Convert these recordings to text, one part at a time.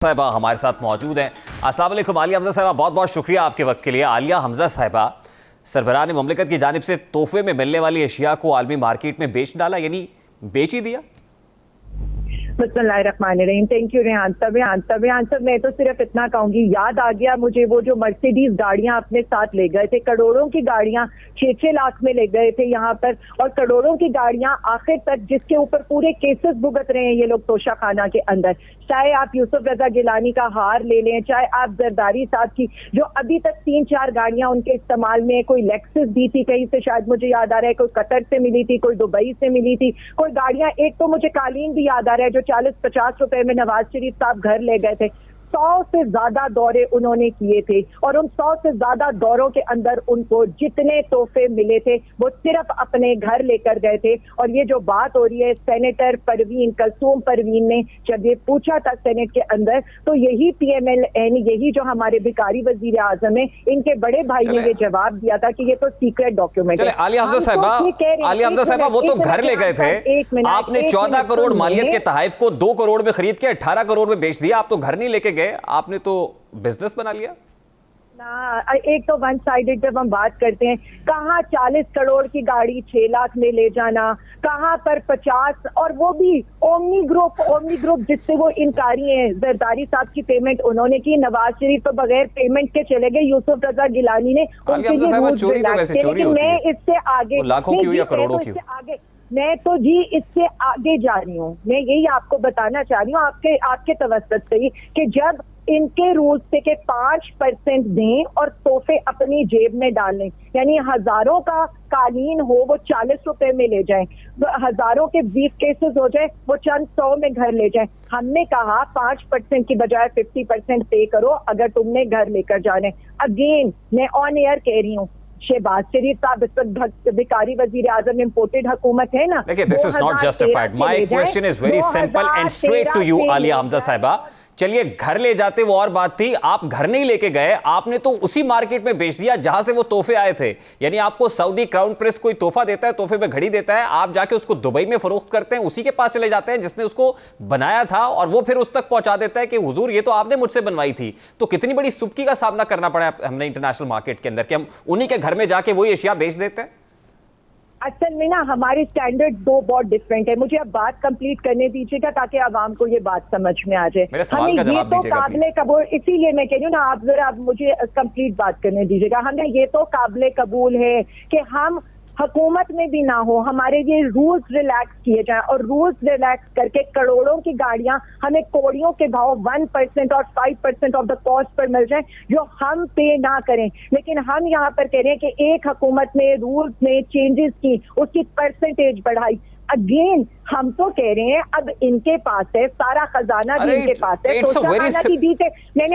साहिबा हमारे साथ मौजूद हैं। अस्सलाम वालेकुम आलिया हमजा साहिबा, बहुत बहुत शुक्रिया आपके वक्त के लिए। आलिया हमजा साहिबा, सरबराह ने ममलिकत की जानिब से तोहफे में मिलने वाली अशिया को आलमी मार्केट में बेच डाला, यानी बेच ही दिया। बिस्मिल्लाहिर्रहमानिर्रहीम। थैंक यू रेहान साहब। मैं तो सिर्फ इतना कहूंगी, याद आ गया मुझे वो जो मर्सिडीज गाड़ियां अपने साथ ले गए थे, करोड़ों की गाड़ियां 6-6 लाख में ले गए थे यहाँ पर, और करोड़ों की गाड़ियां आखिर तक जिसके ऊपर पूरे केसेस भुगत रहे हैं ये लोग तोशा खाना के अंदर। चाहे आप यूसुफ रजा गिलानी का हार ले लें, चाहे आप जरदारी साहब की जो अभी तक 3-4 गाड़ियां उनके इस्तेमाल में, कोई लेक्सस दी थी कहीं से, शायद मुझे याद आ रहा है कोई कतर से मिली थी, कोई दुबई से मिली थी, कोई गाड़ियां, एक तो मुझे कालीन भी याद आ रहा है जो 40-50 रुपए में नवाज शरीफ साहब घर ले गए थे। 100 से ज्यादा दौरे उन्होंने किए थे, और उन 100 से ज्यादा दौरों के अंदर उनको जितने तोहफे मिले थे वो सिर्फ अपने घर लेकर गए थे। और ये जो बात हो रही है, सेनेटर परवीन, कलसूम परवीन ने जब ये पूछा था सेनेट के अंदर, तो यही PMLN, यही जो हमारे भिखारी वजीर आजम है, इनके बड़े भाई ने ये जवाब दिया था कि ये तो सीक्रेट डॉक्यूमेंट है। आलिया हमजा साहिबा वो तो घर ले गए थे, आपने 14 करोड़ मालियत के तहफ़ को 2 करोड़ में खरीद के 18 करोड़ में बेच दिया। आप तो घर नहीं लेके गए, आपने तो बिजनेस बना लिया ना। एक तो वन साइडेड जब हम बात करते हैं, कहाँ 40 करोड़ की गाड़ी 6 लाख में ले जाना, कहाँ पर 50, और वो भी ओमनी ग्रुप जिससे वो इनकारी है। जरदारी साहब की पेमेंट उन्होंने की, नवाज शरीफ तो बगैर पेमेंट के चले गए, यूसुफ रजा गिलानी ने उनके लिए। मैं इससे आगे लाखों की या करोड़ों की आगे, मैं तो जी इससे आगे जा रही हूँ। मैं यही आपको बताना चाह रही हूँ आपके तवज्जुह से ही, कि जब इनके रूल्स से कि 5% दें और तोहफे अपनी जेब में डालें, यानी हजारों का कालीन हो वो 40 रुपए में ले जाएं, हजारों के ब्रीफ केसेस हो जाए वो चंद 100 में घर ले जाएं। हमने कहा 5% की बजाय 50% पे करो अगर तुमने घर लेकर जाने। अगेन मैं ऑन एयर कह रही हूँ, शहबाज शरीफ साहब इस वक्त भिखारी वजीर आजम, इम्पोर्टेड हुकूमत है ना। देखिए, this is not justified. My question is very simple and straight to you Aliya Hamza साहिबा। चलिए, घर ले जाते वो और बात थी, आप घर नहीं लेके गए, आपने तो उसी मार्केट में बेच दिया जहां से वो तोहफे आए थे। यानी आपको सऊदी क्राउन प्रिंस कोई तोहफा देता है, तोहफे में घड़ी देता है, आप जाके उसको दुबई में फरोख्त करते हैं, उसी के पास चले जाते हैं जिसने उसको बनाया था, और वो फिर उस तक पहुंचा देता है कि हुजूर ये तो आपने मुझसे बनवाई थी। तो कितनी बड़ी सुबकी का सामना करना पड़ा हमने इंटरनेशनल मार्केट के अंदर कि हम उन्हीं के घर में जाके वही अशिया बेच देते हैं। असल में ना हमारे स्टैंडर्ड दो बहुत डिफरेंट है। मुझे अब बात कंप्लीट करने दीजिएगा ताकि आवाम को ये बात समझ में आ जाए। हमें ये तो काबिले कबूल, इसीलिए मैं कह रही हूँ ना, आप जरा मुझे कंप्लीट बात करने दीजिएगा। हमें ये तो काबिले कबूल है कि हम हुकूमत में भी ना हो, हमारे ये रूल्स रिलैक्स किए जाएं, और रूल्स रिलैक्स करके करोड़ों की गाड़ियां हमें कोड़ियों के भाव 1% और 5% ऑफ द कॉस्ट पर मिल जाएं, जो हम पे ना करें। लेकिन हम यहाँ पर कह रहे हैं कि एक हुकूमत ने रूल्स में चेंजेस की, उसकी परसेंटेज बढ़ाई। अगेन हम तो कह रहे हैं अब इनके पास है सारा खजाना, भी इनके पास है।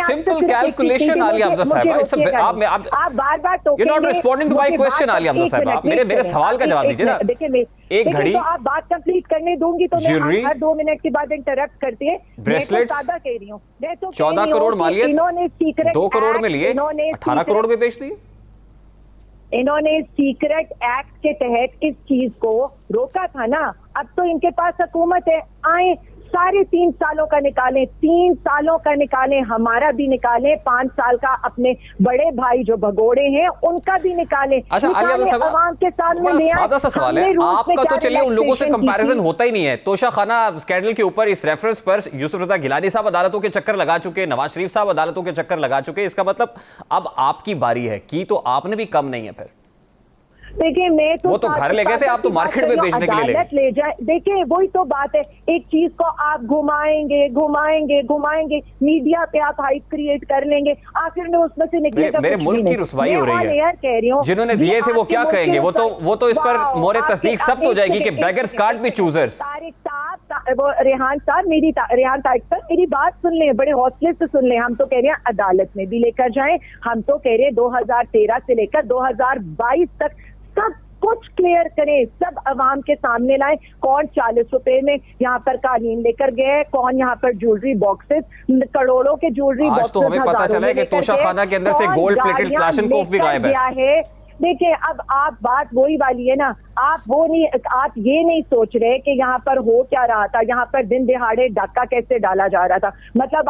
सिंपल कैलकुलेशन आलिया हमजा साहिबा, आप बार-बार you not responding to my question Aliya Hamza साहिबा। आप मेरे सवाल का जवाब दीजिए ना। देखिए, एक घड़ी, तो आप बात कंप्लीट करने दूंगी तो मैं हर 2 मिनट के बाद इंटरप्ट करती है। ब्रेसलेट्स, मैं तो कह रही हूँ, 14 करोड़ मालियत, इन्होंने 2 करोड़ में लिए, 18 करोड़ में बेच दिए। इन्होंने सीक्रेट एक्ट के तहत इस चीज को रोका था ना। अब तो इनके पास हुकूमत है, आए सारे 3 सालों का निकालें, 3 सालों का निकालें, हमारा भी निकालें, 5 साल का अपने बड़े भाई जो भगोड़े हैं उनका भी निकालें। अच्छा आवाम के सामने सादा सा सवाल है आपका, तो चलिए उन लोगों से कंपैरिजन होता ही नहीं है। तोशा खाना स्कैंडल के ऊपर इस रेफरेंस पर यूसुफ रजा गिलानी साहब अदालतों के चक्कर लगा चुके, नवाज शरीफ साहब अदालतों के चक्कर लगा चुके, इसका मतलब अब आपकी बारी है की, तो आपने भी कम नहीं है फिर। देखिए, मैं तो वो तो घर ले गए थे, आप तो मार्केट में बेचने के लिए ले जाए। देखिए, वही तो बात है, एक चीज को आप घुमाएंगे, मीडिया पे आप हाइप क्रिएट कर लेंगे, आखिर में उसमें से निकलेगा। मेरे मुल्क की रुसवाई हो रही है, कह रही हूँ जिन्होंने दिए थे वो क्या कहेंगे, वो तो इस पर मोहरे तस्दीक सब हो जाएगी कि beggars can't be choosers. Rehan साहब मेरी बात सुन ले, बड़े हौसले से सुन ले। हम तो कह रहे हैं अदालत में भी लेकर जाएं, हम तो कह रहे हैं 2013 से लेकर 2022 तक सब कुछ क्लियर करें, सब अवाम के सामने लाएं। कौन 40 रुपए में यहाँ पर कालीन लेकर गए, कौन यहाँ पर ज्वेलरी बॉक्सेस, करोड़ों के ज्वेलरी बॉक्सेस, तो हमें पता चला है कि तोशा खाना के अंदर से गोल्ड प्लेटेड क्लाशनकोफ भी गायब है। देखिए अब आप बात वही वाली है ना, आप ये नहीं सोच रहे कि यहाँ पर हो क्या रहा था, यहाँ पर दिन दिहाड़े डाका कैसे डाला जा रहा था। मतलब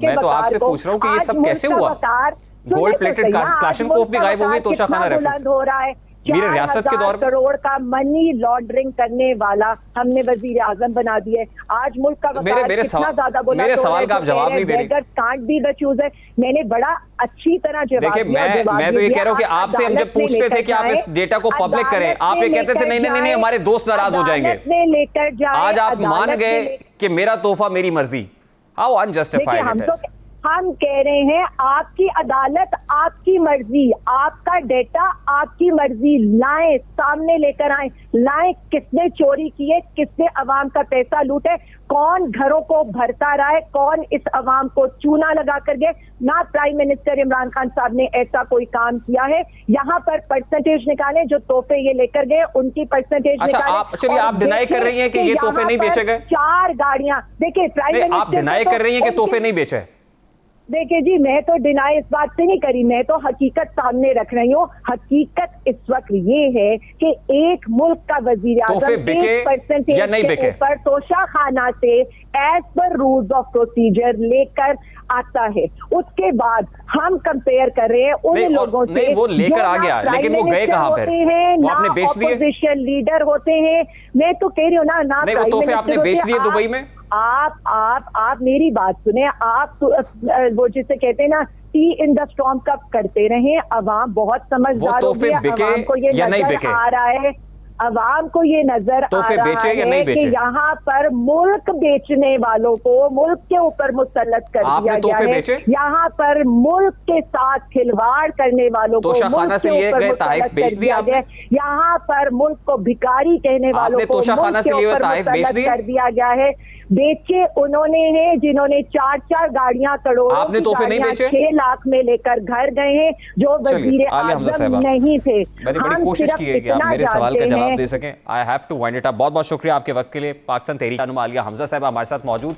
मैं तो आपसे पूछ रहा हूँ कि ये सब कैसे हुआ? गोल्ड प्लेटेड क्लाशनकोफ भी गायब हो गई तोशा खाना रेफरेंस हो रहा है। मेरे रियासत के दौर में करोड़ का मनी लॉन्ड्रिंग करने वाला हमने वजीर आजम बना दिया है। आज मुल्क का मेरे सवाल का आप जवाब नहीं दे रहे। Can't be the chooser. मैंने बड़ा अच्छी तरह जवाब देखिए मैं तो ये कह रहा हूँ कि आपसे हम जब पूछते थे कि आप इस डेटा को पब्लिक करें, आप ये कहते थे नहीं हमारे दोस्त नाराज हो जाएंगे। आज आप मान गए कि मेरा तोहफा मेरी मर्जी। How unjustified it is. हम कह रहे हैं आपकी अदालत आपकी मर्जी, आपका डेटा आपकी मर्जी, लाएं, सामने लेकर आए, लाएं किसने चोरी किए, किसने अवाम का पैसा लूटे, कौन घरों को भरता रहा है, कौन इस अवाम को चूना लगा कर गए। ना प्राइम मिनिस्टर इमरान खान साहब ने ऐसा कोई काम किया है। यहाँ पर परसेंटेज निकालें, जो तोहफे ये लेकर गए उनकी परसेंटेज निकालें। चलिए आप डिनाई कर रही हैं कि ये तोहफे नहीं बेचे गए? 4 गाड़ियां देखिए प्राइम मिनिस्टर, आप डिनाई कर रही हैं कि तोहफे नहीं बेचे? देखिए जी, मैं तो डिनाई इस बात से नहीं करी, मैं तो हकीकत सामने रख रही हूँ। हकीकत इस वक्त ये है कि एक मुल्क का वजीर आजम 1% के ऊपर तोशा खाना से as per rules of procedure लेकर आता है। उसके बाद हम कंपेयर कर रहे हैं उन लोगों से वो लेकर आ गया, लेकिन वो गए कहां पर? वो आपने बेच दिए? अपोजिशन लीडर होते हैं। मैं तो कह रही हूँ ना नहीं, वो तोहफे आपने बेच दिए दुबई में। आप मेरी बात सुने। आप वो जिसे कहते हैं ना टी इन द स्टॉर्म कब करते रहे। अवाम बहुत समझदार हो गई, अवाम को ये नजर आ रहा है, अवाम को ये नजर आ रहा है कि यहाँ पर मुल्क बेचने वालों को मुल्क के ऊपर मुसल्लत कर दिया गया है। यहाँ पर मुल्क के साथ खिलवाड़ करने वालों को तोशाखाना से लिए गए तहफ बेच दिया आपने। यहाँ पर मुल्क को भिखारी कहने वालों को तोशाखाना से लिए तहफ बेच दिया कर दिया गया है। बेचे उन्होंने हैं जिन्होंने 4 गाड़ियां करोड़ों आपने तोहफे नहीं बेचे? 6 लाख में लेकर घर गए हैं, जो वजीर आजम नहीं थे। मैंने बड़ी कोशिश की है कि आप मेरे सवाल का जवाब दे सकें। I have to wind it up. बहुत बहुत शुक्रिया आपके वक्त के लिए। पाकिस्तान तहरीक रहनुमा आलिया हमजा साहिबा हमारे साथ मौजूद थी।